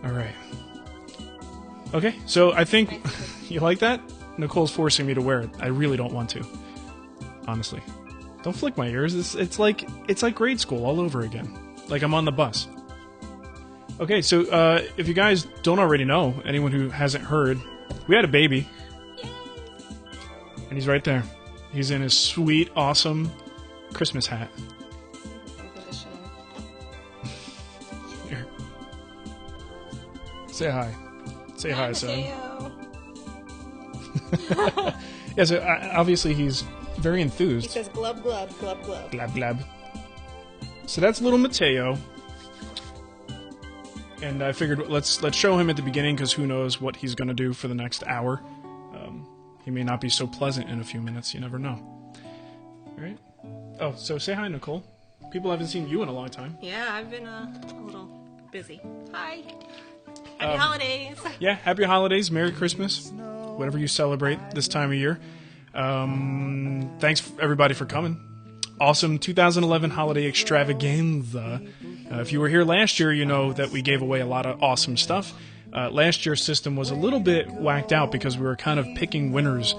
All right. Okay, so I think you like that? Nicole's forcing me to wear it. I really don't want to. Honestly. Don't flick my ears. It's like grade school all over again. Like I'm on the bus. Okay, so if you guys don't already know, anyone who hasn't heard, we had a baby. And he's right there. He's in his sweet, awesome Christmas hat. Here. Say hi. Say hi, son. Yeah, so obviously he's very enthused. He says glub glub glub glub. Blab blab. So that's little Mateo. And I figured let's show him at the beginning because who knows what he's going to do for the next hour. He may not be so pleasant in a few minutes. You never know. All right. Oh, so say hi, Nicole. People haven't seen you in a long time. Yeah, I've been a little busy. Hi. Happy holidays. Yeah, happy holidays, Merry Christmas, whatever you celebrate this time of year. Thanks everybody for coming. Awesome 2011 holiday extravaganza. If you were here last year, you know that we gave away a lot of awesome stuff. Last year's system was a little bit whacked out because we were kind of picking winners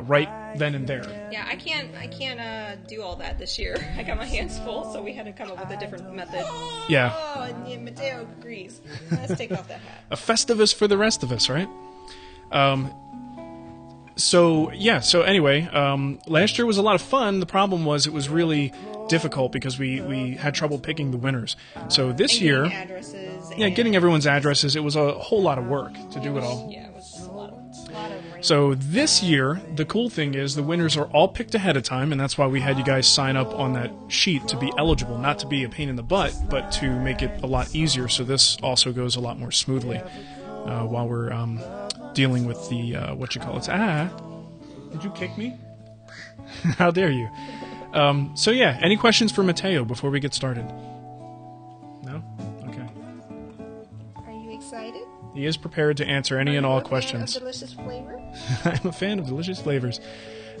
right then and there. Yeah, I can't do all that this year. I got my hands full, so we had to come up with a different method. Yeah. Oh, and Mateo agrees. Let's take off that hat. A Festivus for the rest of us, right? So anyway, last year was a lot of fun. The problem was it was really difficult because we had trouble picking the winners. So this year, addresses getting everyone's addresses, it was a whole lot of work to do it all. Yeah, it was a lot of So this year, the cool thing is the winners are all picked ahead of time, and that's why we had you guys sign up on that sheet to be eligible, not to be a pain in the butt, but to make it a lot easier. So this also goes a lot more smoothly while we're dealing with the did you kick me? How dare you? So yeah, any questions for Mateo before we get started? No? Okay. Are you excited? He is prepared to answer any and all questions. Delicious flavor? I'm a fan of delicious flavors.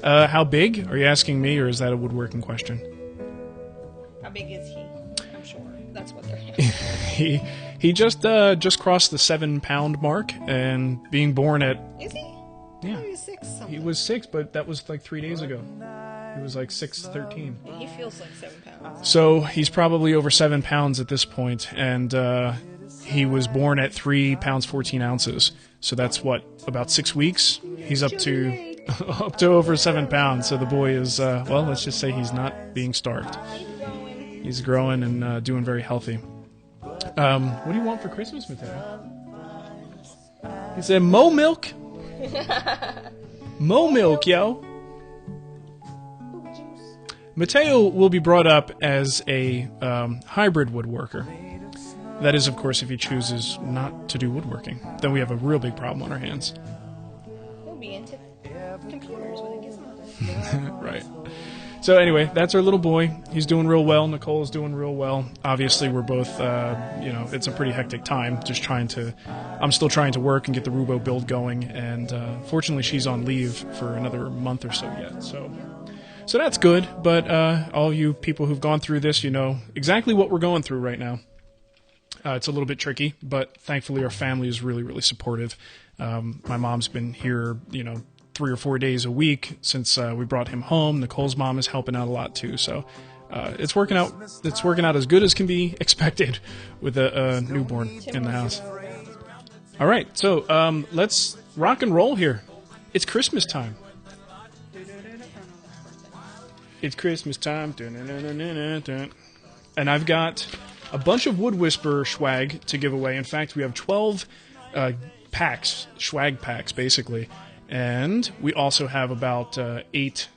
How big? Are you asking me, or is that a woodworking question? How big is he? I'm sure that's what they're asking. He just crossed the 7-pound mark, and being born at... Is he? Yeah. He was 6 something. He was 6, but that was like 3 days ago. He was like 6'13". He feels like 7 pounds. So he's probably over 7 pounds at this point, and he was born at 3 pounds 14 ounces. So that's what, about 6 weeks? He's up to over 7 pounds. So the boy is let's just say he's not being starved. He's growing and doing very healthy. What do you want for Christmas, Mateo? He said, Mo milk. Mo milk, yo. Mateo will be brought up as a hybrid woodworker. That is, of course, if he chooses not to do woodworking. Then we have a real big problem on our hands. He'll be into computers when he gets older. Right. So anyway, that's our little boy. He's doing real well. Nicole is doing real well. Obviously, we're both, it's a pretty hectic time. I'm still trying to work and get the Rubo build going. And fortunately, she's on leave for another month or so yet. So that's good, but all you people who've gone through this, you know exactly what we're going through right now. It's a little bit tricky, but thankfully our family is really, really supportive. My mom's been here, 3 or 4 days a week since we brought him home. Nicole's mom is helping out a lot too, so it's working out. It's working out as good as can be expected with a newborn in the house. All right, so let's rock and roll here. It's Christmas time. It's Christmas time. And I've got a bunch of Wood Whisperer swag to give away. In fact, we have 12 packs, swag packs, basically. And we also have about 8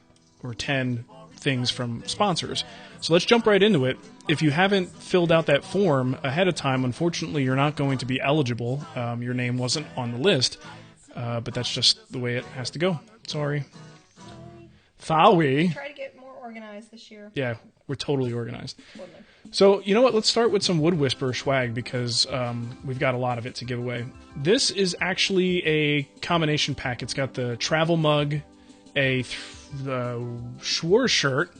or 10 things from sponsors. So let's jump right into it. If you haven't filled out that form ahead of time, unfortunately, you're not going to be eligible. Your name wasn't on the list. But that's just the way it has to go. Sorry. Sorry. Try to get more organized this year. Yeah, we're totally organized. So, you know what? Let's start with some Wood Whisperer swag because we've got a lot of it to give away. This is actually a combination pack. It's got the travel mug, the Schwarz shirt.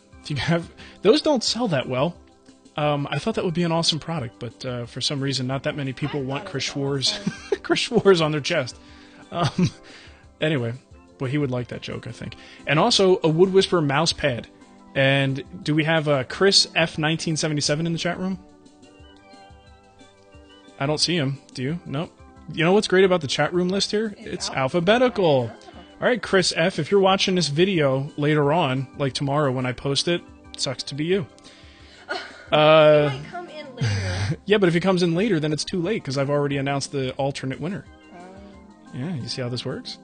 Those don't sell that well. I thought that would be an awesome product, but for some reason, not that many people want Chris Schwarz, Chris Schwarz on their chest. Anyway, well, he would like that joke, I think. And also a Wood Whisperer mouse pad. And do we have Chris F1977 in the chat room? I don't see him. Do you? Nope. You know what's great about the chat room list here? It's alphabetical. All right, Chris F, if you're watching this video later on, like tomorrow when I post it, sucks to be you. He might come in later. Yeah, but if he comes in later, then it's too late because I've already announced the alternate winner. Yeah, you see how this works?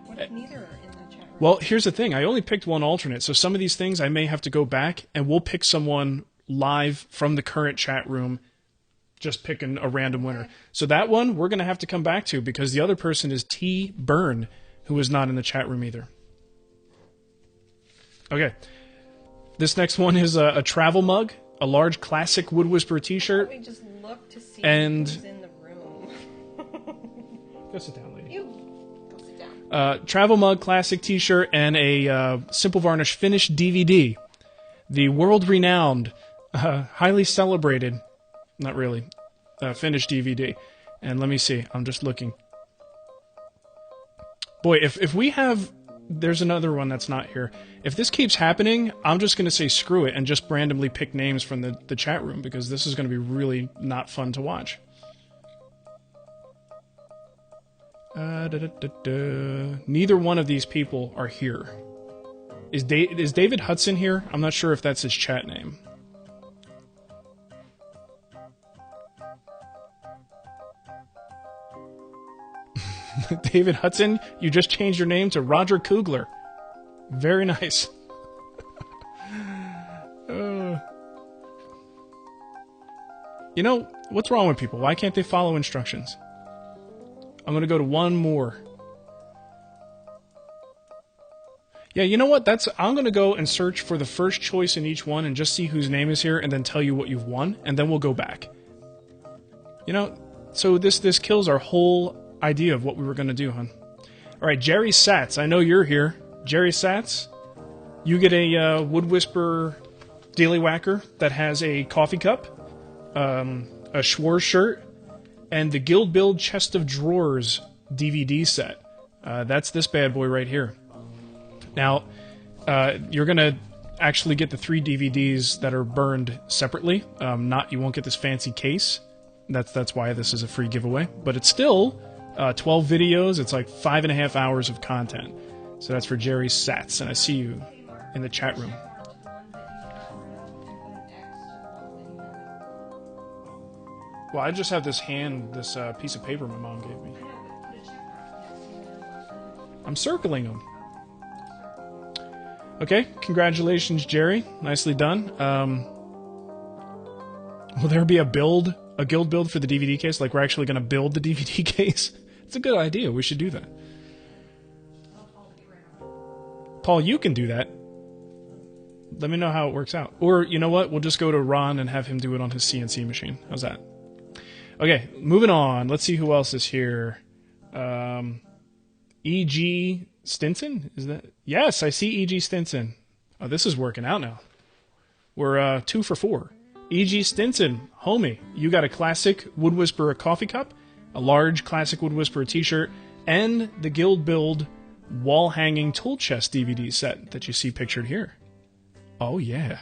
What if neither are in the chat room? Well, here's the thing. I only picked one alternate, so some of these things I may have to go back, and we'll pick someone live from the current chat room, just picking a random winner. So that one we're going to have to come back to because the other person is T. Byrne, who is not in the chat room either. Okay. This next one is a travel mug, a large classic Wood Whisperer t-shirt. Let me just look to see And- who's in the room. Go sit down, lady. You go sit down. Travel mug, classic t-shirt, and a Simple Varnish finished DVD. The world-renowned, highly celebrated, not really, finished DVD. And let me see, I'm just looking. Boy, if we have... There's another one that's not here. If this keeps happening, I'm just going to say screw it and just randomly pick names from the chat room because this is going to be really not fun to watch. Neither one of these people are here. Is David Hudson here? I'm not sure if that's his chat name. David Hudson, you just changed your name to Roger Kugler. Very nice. You know, what's wrong with people? Why can't they follow instructions? I'm going to go to one more. Yeah, you know what? I'm going to go and search for the first choice in each one and just see whose name is here and then tell you what you've won, and then we'll go back. You know, so this kills our whole idea of what we were going to do, hon. All right, Jerry Satz, I know you're here. Jerry Satz, you get a Wood Whisperer Daily Whacker that has a coffee cup, a Schwarz shirt, and the Guild Build Chest of Drawers DVD set. That's this bad boy right here. Now, you're going to actually get the 3 DVDs that are burned separately. You won't get this fancy case. That's why this is a free giveaway. But it's still 12 videos. It's like 5.5 hours of content. So that's for Jerry Satz, and I see you in the chat room. Well, I just have this piece of paper my mom gave me. I'm circling them. Okay, congratulations, Jerry. Nicely done. Will there be a guild build for the DVD case? Like we're actually going to build the DVD case? It's a good idea. We should do that. Paul, you can do that. Let me know how it works out. Or, you know what? We'll just go to Ron and have him do it on his CNC machine. How's that? Okay, moving on. Let's see who else is here. E.G. Stinson? Is that? Yes, I see E.G. Stinson. Oh, this is working out now. We're 2 for 4. E.G. Stinson, homie, you got a classic Wood Whisperer coffee cup, a large classic Wood Whisperer t-shirt, and the Guild Build wall-hanging tool chest DVD set that you see pictured here. Oh, yeah.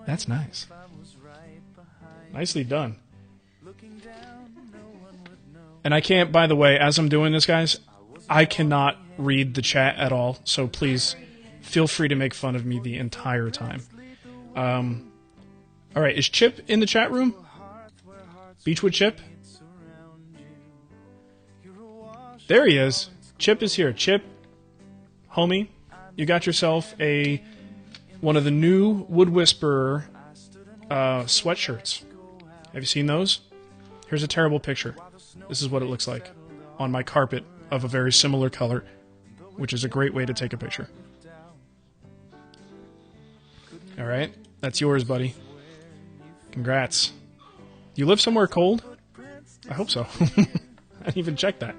That's nice. Nicely done. And I can't, by the way, as I'm doing this, guys, I cannot read the chat at all, so please feel free to make fun of me the entire time. All right, is Chip in the chat room? Beechwood Chip? There he is. Chip is here. Chip, homie, you got yourself one of the new Wood Whisperer sweatshirts. Have you seen those? Here's a terrible picture. This is what it looks like on my carpet of a very similar color, which is a great way to take a picture. All right, that's yours, buddy. Congrats. You live somewhere cold? I hope so. I didn't even check that.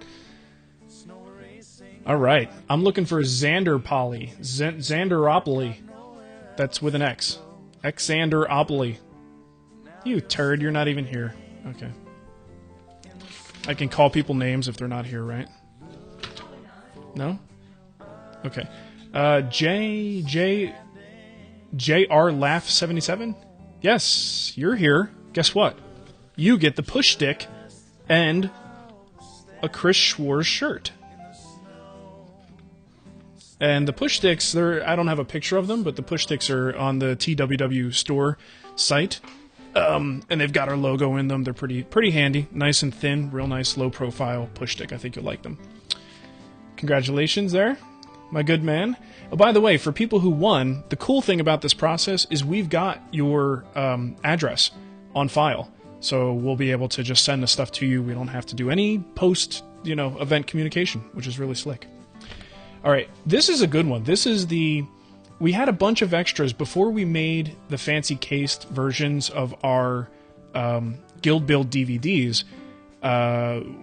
All right, I'm looking for Xanderopoly. Xanderopoly. That's with an X. Xanderopoly. You turd, you're not even here. Okay. I can call people names if they're not here, right? No? Okay. JR Laugh 77? Yes, you're here. Guess what? You get the push stick and a Chris Schwarz shirt. And the push sticks, I don't have a picture of them, but the push sticks are on the TWW store site. And they've got our logo in them. They're pretty handy. Nice and thin. Real nice low profile push stick. I think you'll like them. Congratulations there, my good man. Oh, by the way, for people who won, the cool thing about this process is we've got your address on file. So we'll be able to just send the stuff to you. We don't have to do any post, event communication, which is really slick. All right, this is a good one. We had a bunch of extras before we made the fancy cased versions of our Guild Build DVDs.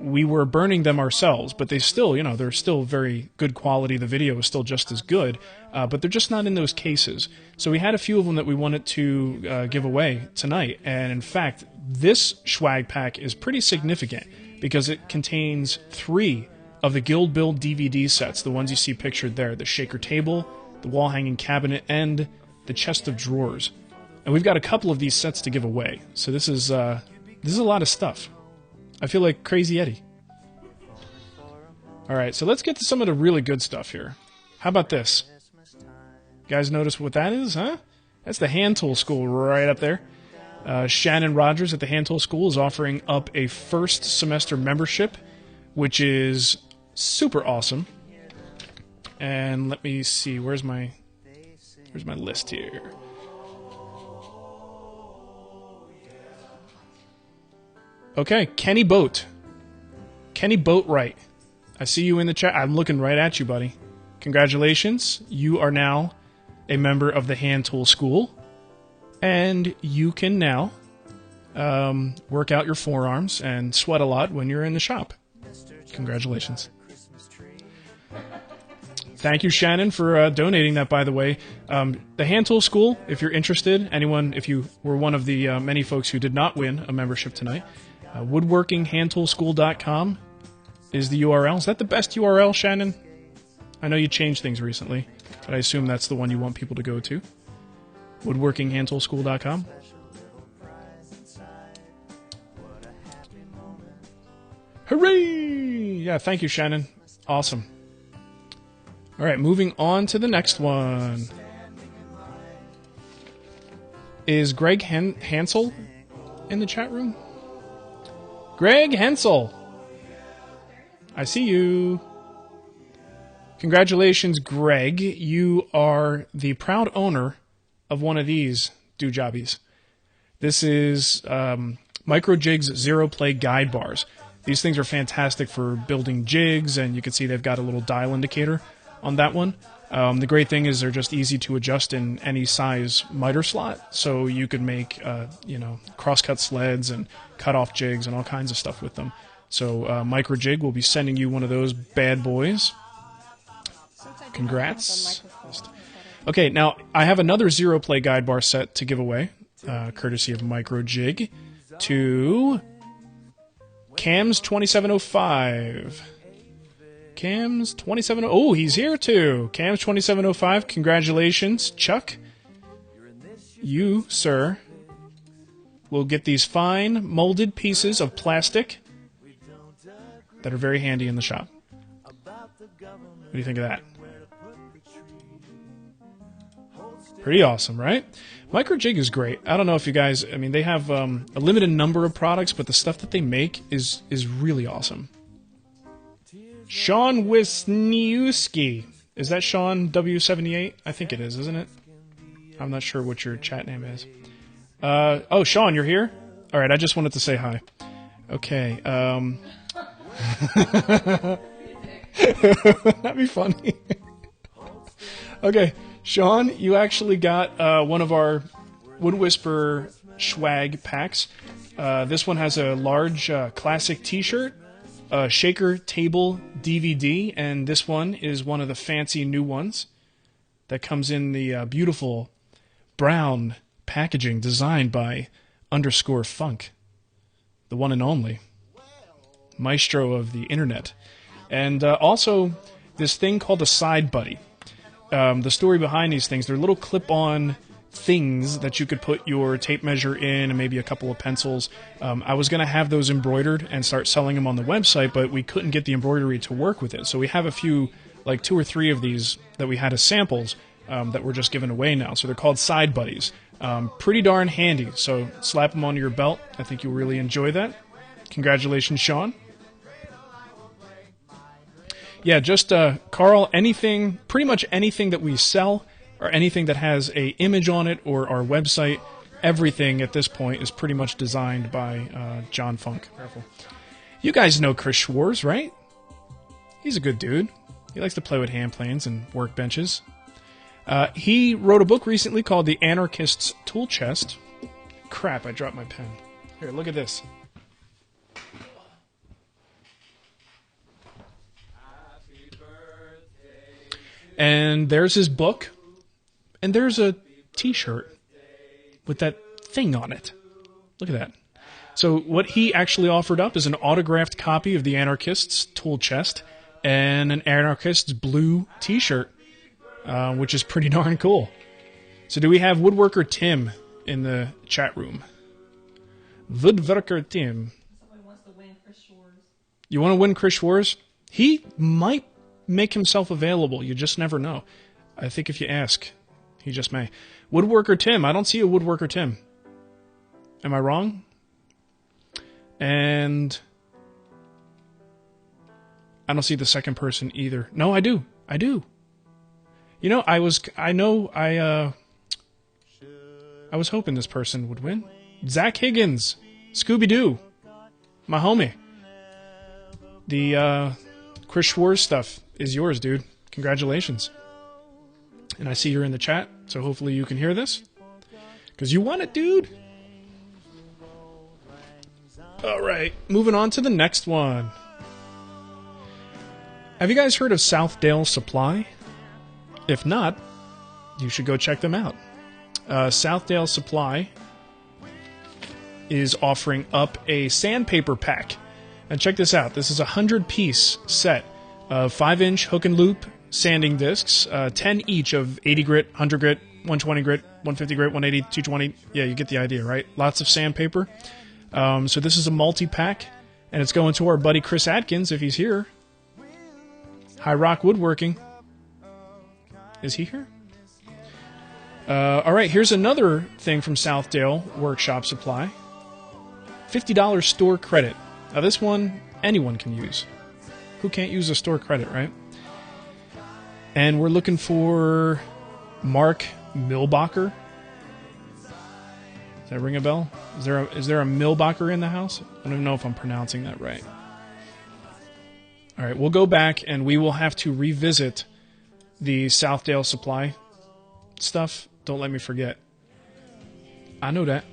We were burning them ourselves, but they still, they're still very good quality. The video is still just as good, but they're just not in those cases. So we had a few of them that we wanted to give away tonight. And in fact, this swag pack is pretty significant because it contains 3 of the Guild Build DVD sets, the ones you see pictured there, the shaker table, the wall hanging cabinet, and the chest of drawers. And we've got a couple of these sets to give away. So this is a lot of stuff. I feel like Crazy Eddie. All right, so let's get to some of the really good stuff here. How about this? You guys notice what that is, huh? That's the Hand Tool School right up there. Shannon Rogers at the Hand Tool School is offering up a first semester membership, which is super awesome. And let me see, where's my list here? Okay, Kenny Boatwright. I see you in the chat. I'm looking right at you, buddy. Congratulations. You are now a member of the Hand Tool School. And you can now work out your forearms and sweat a lot when you're in the shop. Congratulations. Thank you, Shannon, for donating that, by the way. The Hand Tool School, if you're interested, if you were one of the many folks who did not win a membership tonight, woodworkinghandtoolschool.com is the URL. Is that the best URL, Shannon? I know you changed things recently, but I assume that's the one you want people to go to. woodworkinghandtoolschool.com. Hooray! Yeah, thank you, Shannon. Awesome. All right, moving on to the next one. Is Greg Hansel in the chat room? Greg Hensel. I see you. Congratulations, Greg. You are the proud owner of one of these doojobbies. This is Microjig's Zero Play Guide Bars. These things are fantastic for building jigs, and you can see they've got a little dial indicator on that one. The great thing is they're just easy to adjust in any size miter slot, so you could make cross-cut sleds and cut-off jigs and all kinds of stuff with them. So Microjig will be sending you one of those bad boys. Congrats. Okay, now I have another Zero Play Guide Bar set to give away, courtesy of Microjig, to Cams 2705. Cams 27. Oh, he's here too. Cams 2705. Congratulations, Chuck. You, sir, will get these fine molded pieces of plastic that are very handy in the shop. What do you think of that? Pretty awesome, right? Microjig is great. I don't know if you guys, they have a limited number of products, but the stuff that they make is really awesome. Sean Wisniewski. Is that Sean W78? I think it is, isn't it? I'm not sure what your chat name is. Oh, Sean, you're here? All right, I just wanted to say hi. Okay. That'd be funny. Okay, Sean, you actually got one of our Wood Whisperer swag packs. This one has a large classic t-shirt, a shaker table DVD, and this one is one of the fancy new ones that comes in the beautiful brown packaging designed by _Funk, the one and only maestro of the internet. And also this thing called a Side Buddy. The story behind these things, they're little clip-on things that you could put your tape measure in and maybe a couple of pencils. I was going to have those embroidered and start selling them on the website, but we couldn't get the embroidery to work with it. So we have a few, like 2 or 3 of these that we had as samples that we're just giving away now. So they're called Side Buddies. Pretty darn handy. So slap them onto your belt. I think you'll really enjoy that. Congratulations, Sean. Yeah, just Carl, anything, pretty much anything that we sell or anything that has a image on it or our website, everything at this point is pretty much designed by John Funk. Careful. You guys know Chris Schwarz, right? He's a good dude. He likes to play with hand planes and workbenches. He wrote a book recently called The Anarchist's Tool Chest. Crap, I dropped my pen. Here, look at this. And there's his book, and there's a t-shirt with that thing on it. Look at that. So what he actually offered up is an autographed copy of The Anarchist's Tool Chest and an Anarchist's blue t-shirt, which is pretty darn cool. So do we have Woodworker Tim in the chat room? Woodworker Tim. Someone wants to win Chris Schwarz. You want to win Chris Schwarz? He might make himself available. You just never know. I think if you ask, he just may. Woodworker Tim. I don't see a Woodworker Tim. Am I wrong? And I don't see the second person either. No, I do. I do. You know, I was hoping this person would win. Zach Higgins. Scooby-Doo. My homie. The Chris Schwarz stuff is yours, dude. Congratulations. And I see you're in the chat, so hopefully you can hear this. Because you won it, dude. Alright, moving on to the next one. Have you guys heard of Southdale Supply? If not, you should go check them out. Southdale Supply is offering up a sandpaper pack. And check this out. This is a 100-piece set of 5-inch hook and loop sanding discs, 10 each of 80 grit, 100 grit, 120 grit, 150 grit, 180, 220. Yeah, you get the idea, right? Lots of sandpaper. So this is a multi-pack, and it's going to our buddy Chris Atkins if he's here. High Rock Woodworking. Is he here? All right, here's another thing from Southdale Workshop Supply. $50 store credit. Now this one, anyone can use. Who can't use a store credit, right? And we're looking for Mark Milbacher. Does that ring a bell? Is there a Milbacher in the house? I don't even know if I'm pronouncing that right. All right, we'll go back and we will have to revisit the Southdale Supply stuff. Don't let me forget. I know that.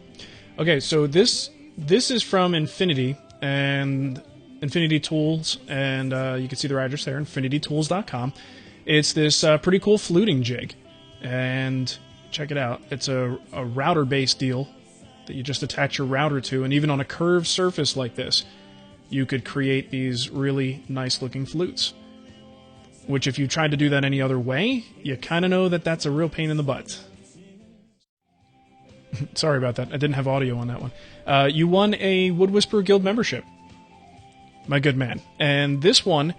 Okay, so this is from Infinity and Infinity Tools, and you can see their address there, infinitytools.com. It's this pretty cool fluting jig, and check it out. It's a router-based deal that you just attach your router to, and even on a curved surface like this, you could create these really nice-looking flutes. Which, if you tried to do that any other way, you kind of know that that's a real pain in the butt. Sorry about that. I didn't have audio on that one. You won a Wood Whisperer Guild membership, my good man. And this one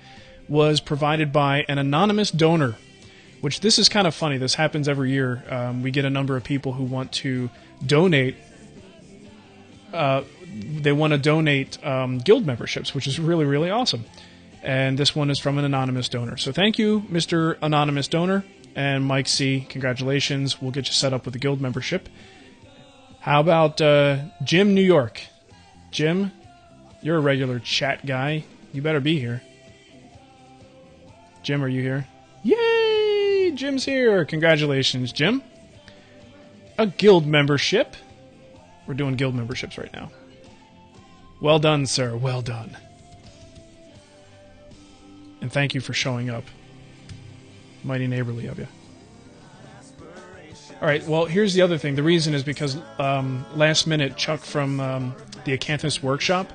was provided by an anonymous donor, which this is kind of funny. This happens every year. We get a number of people who want to donate. They want to donate guild memberships, which is really, really awesome. And this one is from an anonymous donor. So thank you, Mr. Anonymous Donor. And Mike C., congratulations. We'll get you set up with a guild membership. How about Jim New York? Jim, you're a regular chat guy. You better be here. Jim, are you here? Yay! Jim's here. Congratulations, Jim. A guild membership. We're doing guild memberships right now. Well done, sir. Well done. And thank you for showing up. Mighty neighborly of you. All right, well, here's the other thing. The reason is because last minute Chuck from the Acanthus Workshop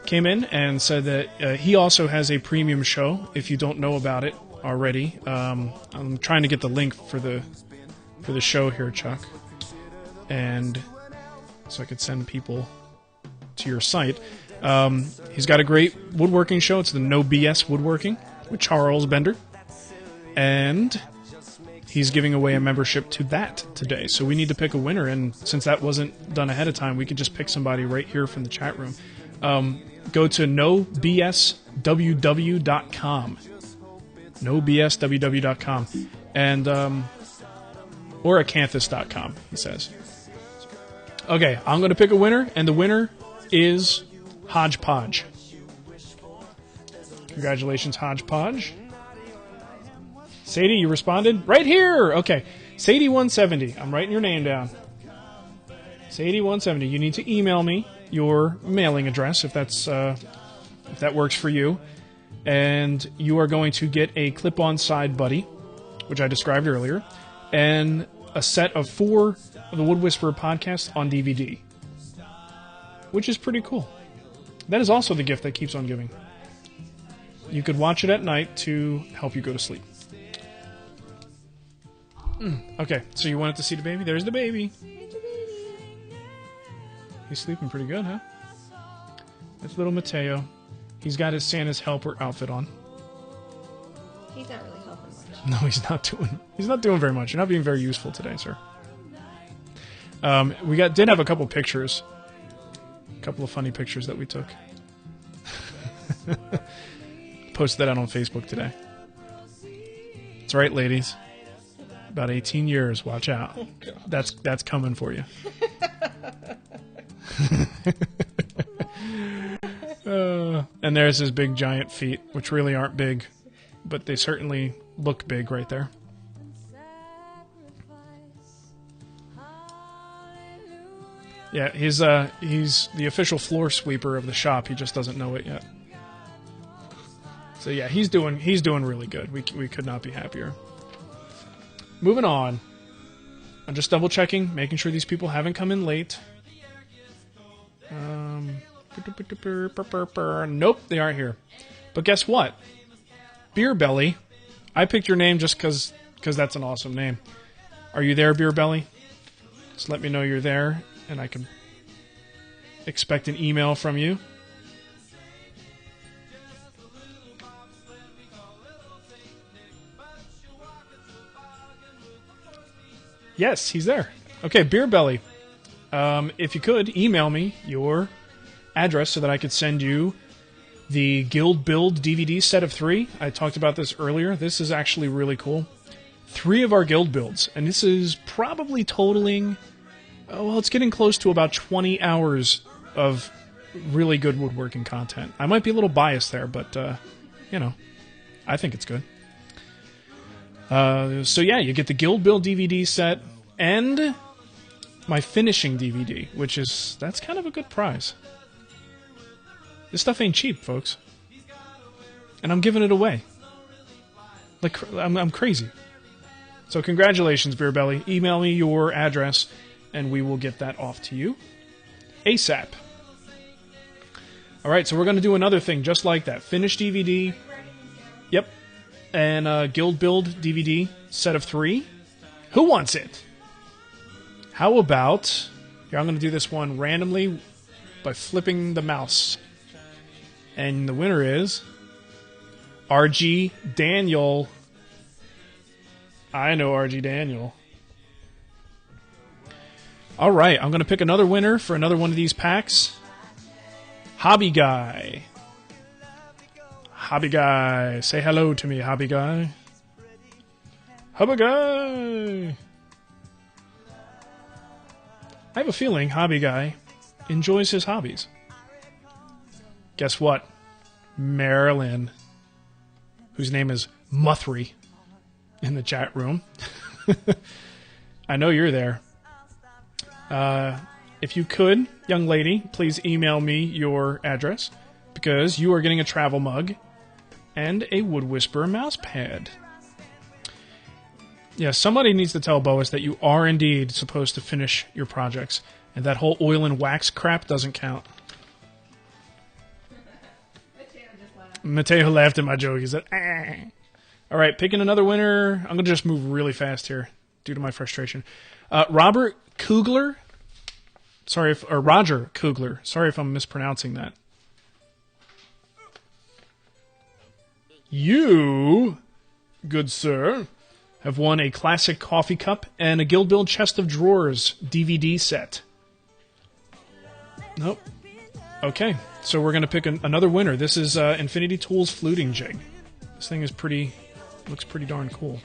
came in and said that he also has a premium show, if you don't know about it already. I'm trying to get the link for the show here, Chuck. And so I could send people to your site. He's got a great woodworking show. It's the No BS Woodworking with Charles Bender. And he's giving away a membership to that today. So we need to pick a winner. And since that wasn't done ahead of time, we could just pick somebody right here from the chat room. Go to nobsww.com. nobsww.com. And, or acanthus.com, he says. Okay, I'm going to pick a winner, and the winner is Hodgepodge. Congratulations, Hodgepodge. Sadie, you responded? Right here! Okay, Sadie170. I'm writing your name down. Sadie170. You need to email me your mailing address if that works for you. And you are going to get a clip-on side buddy, which I described earlier, and a set of 4 of the Wood Whisperer podcast on DVD, which is pretty cool. That is also the gift that keeps on giving. You could watch it at night to help you go to sleep. Okay, so you wanted to see the baby? There's the baby. He's sleeping pretty good, huh? That's little Mateo. He's got his Santa's helper outfit on. He's not really helping much. No, he's not doing very much. You're not being very useful today, sir. We did have a couple pictures. A couple of funny pictures that we took. Posted that out on Facebook today. That's right, ladies. About 18 years. Watch out. Oh, that's coming for you. And there's his big giant feet, which really aren't big, but they certainly look big right there. Yeah, he's the official floor sweeper of the shop. He just doesn't know it yet. So yeah, he's doing really good. We could not be happier. Moving on. I'm just double checking, making sure these people haven't come in late. Nope, they aren't here. But guess what? Beer Belly. I picked your name just because that's an awesome name. Are you there, Beer Belly? Just let me know you're there, and I can expect an email from you. Yes, he's there. Okay, Beer Belly. If you could, email me your address so that I could send you the Guild Build DVD set of 3. I talked about this earlier. This is actually really cool. 3 of our Guild builds, and this is probably totaling, well, it's getting close to about 20 hours of really good woodworking content. I might be a little biased there, but, I think it's good. So yeah, you get the Guild Build DVD set and my finishing DVD, that's kind of a good prize. This stuff ain't cheap, folks. And I'm giving it away. Like, I'm crazy. So congratulations, Beer Belly. Email me your address, and we will get that off to you ASAP. All right, so we're going to do another thing just like that. Finished DVD. Yep. And Guild Build DVD set of 3. Who wants it? How about... Here, I'm going to do this one randomly by flipping the mouse. And the winner is... RG Daniel. I know RG Daniel. All right, I'm going to pick another winner for another one of these packs. Hobby Guy. Hobby Guy. Say hello to me, Hobby Guy. Hobby Guy. I have a feeling Hobby Guy enjoys his hobbies. Guess what? Marilyn, whose name is Muthry in the chat room. I know you're there. If you could, young lady, please email me your address, because you are getting a travel mug and a Wood Whisperer mouse pad. Yeah, somebody needs to tell Boas that you are indeed supposed to finish your projects. And that whole oil and wax crap doesn't count. Mateo laughed at my joke. He said, ah. All right, picking another winner. I'm going to just move really fast here due to my frustration. Robert Kugler. Or Roger Kugler. Sorry if I'm mispronouncing that. You, good sir, have won a classic coffee cup and a Guild Build Chest of Drawers DVD set. Nope. Okay, so we're going to pick another winner. This is Infinity Tools Fluting Jig. This thing is looks pretty darn cool.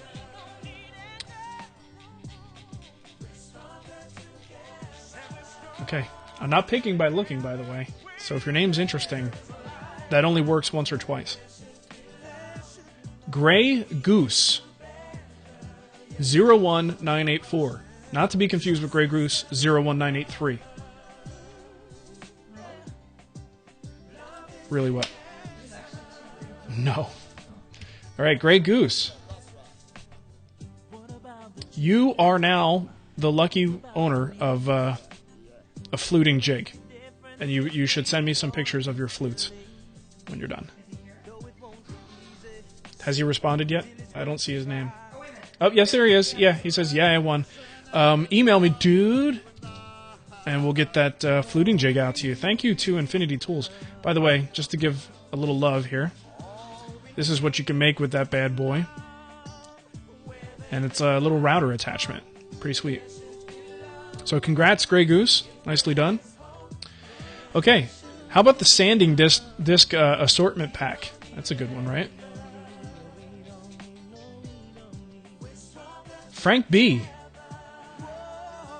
Okay, I'm not picking by looking, by the way. So if your name's interesting, that only works once or twice. Grey Goose 01984. Not to be confused with Grey Goose 01983. Really what? No. All right, Grey Goose. You are now the lucky owner of a fluting jig. And you should send me some pictures of your flutes when you're done. Has he responded yet? I don't see his name. Oh, yes, there he is. Yeah, he says, yeah, I won. Email me, dude, and we'll get that fluting jig out to you. Thank you to Infinity Tools. By the way, just to give a little love here, this is what you can make with that bad boy. And it's a little router attachment. Pretty sweet. So congrats, Grey Goose. Nicely done. Okay, how about the sanding disc assortment pack? That's a good one, right? Frank B.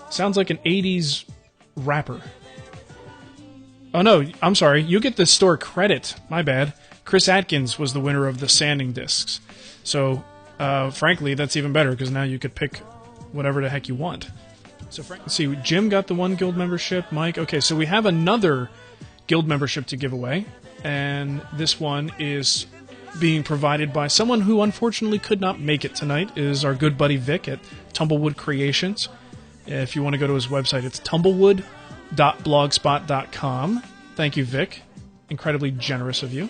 Sounds like an 80s rapper. Oh no, I'm sorry. You get the store credit. My bad. Chris Atkins was the winner of the sanding discs. So, frankly, that's even better because now you could pick whatever the heck you want. So, let's see. Jim got the one guild membership. Mike. Okay, so we have another guild membership to give away. And this one is being provided by someone who unfortunately could not make it tonight, is our good buddy Vic at Tumblewood Creations. If you want to go to his website, it's tumblewood.blogspot.com. Thank you, Vic. Incredibly generous of you.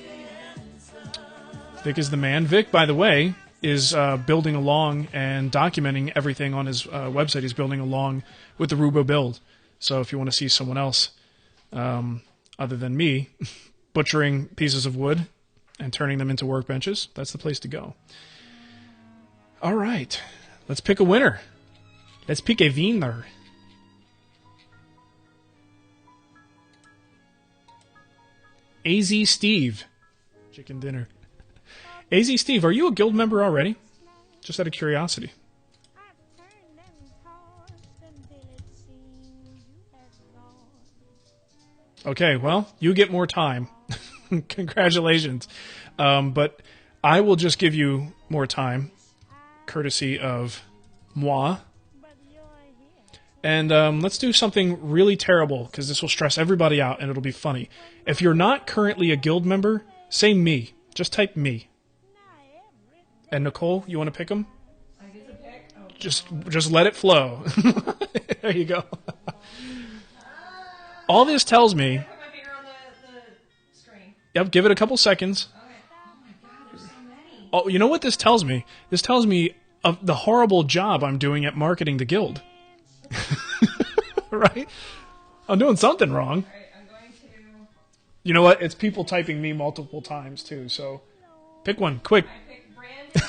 Vic is the man. Vic, by the way, is building along and documenting everything on his website. He's building along with the Rubo build. So if you want to see someone else other than me butchering pieces of wood and turning them into workbenches, that's the place to go. All right. Let's pick a winner. Let's pick a winner. AZ Steve. Chicken dinner. AZ Steve, are you a guild member already? Just out of curiosity. Okay, well, you get more time. Congratulations. But I will just give you more time, courtesy of moi. And let's do something really terrible, because this will stress everybody out and it'll be funny. If you're not currently a guild member, say me. Just type me. And Nicole, you want to pick them? I get to pick? Oh. Just let it flow. There you go. All this tells me... Put my finger on the screen. Yep, give it a couple seconds. Okay. Oh my god, there's so many. Oh, you know what this tells me? This tells me of the horrible job I'm doing at marketing the guild. Right? I'm doing something wrong. Alright, I'm going to... You know what? It's people typing me multiple times, too, so... Pick one, quick. I picked Brandon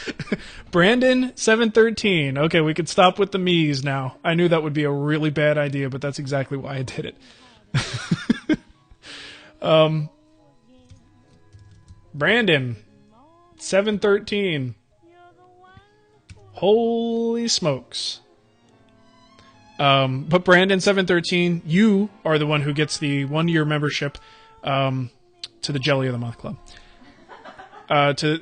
13. Brandon 713. Okay, we could stop with the me's now. I knew that would be a really bad idea, but that's exactly why I did it. Brandon 713. Holy smokes. But Brandon 713, you are the one who gets the 1-year membership to the Jelly of the Month Club.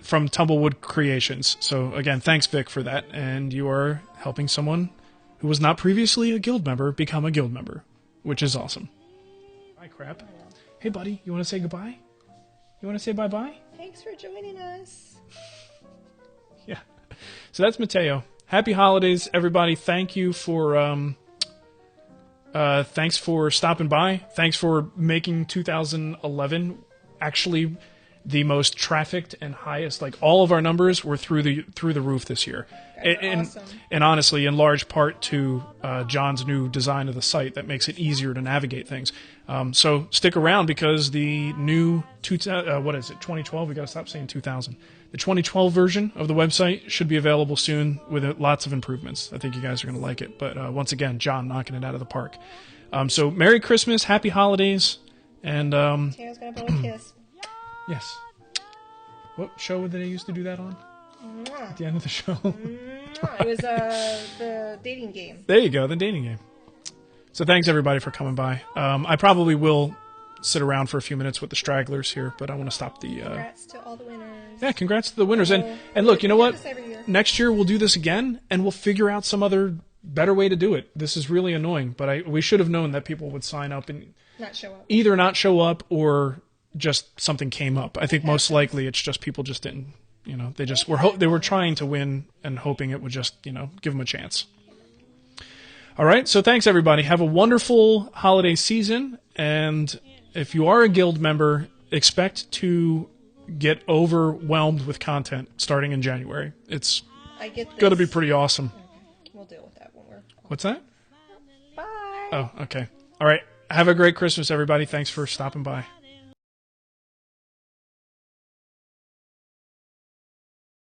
From Tumblewood Creations. So again, thanks Vic for that, and you are helping someone who was not previously a guild member become a guild member, which is awesome. Bye, crap. Hey, buddy, you want to say goodbye? You want to say bye-bye? Thanks for joining us. Yeah. So that's Mateo. Happy holidays, everybody. Thank you for thanks for stopping by. Thanks for making 2011 actually the most trafficked and highest. Like, all of our numbers were through the roof this year. Awesome. And honestly, in large part to John's new design of the site that makes it easier to navigate things. So stick around, because the new 2012? We got to stop saying 2000. The 2012 version of the website should be available soon with lots of improvements. I think you guys are going to like it. But once again, John knocking it out of the park. So Merry Christmas, Happy Holidays, and Mateo's gonna blow a kiss. yes. What show did they used to do that on? Mwah. At the end of the show. Mwah. It was the dating game. There you go, the dating game. So thanks everybody for coming by. I probably will sit around for a few minutes with the stragglers here, but I want to stop the. Congrats to all the winners. Yeah, congrats to the winners, and look, you know what? We do this every year. Next year we'll do this again, and we'll figure out some other better way to do it. This is really annoying, but we should have known that people would sign up and Not show up. either not show up or just something came up. I think most likely it's just people just didn't. They just they were trying to win and hoping it would just give them a chance. All right, so thanks everybody. Have a wonderful holiday season, and if you are a guild member, expect to get overwhelmed with content starting in January. It's I get this. going to be pretty awesome. We'll deal with that when we're. What's that? Bye. Oh, okay. All right. Have a great Christmas, everybody. Thanks for stopping by.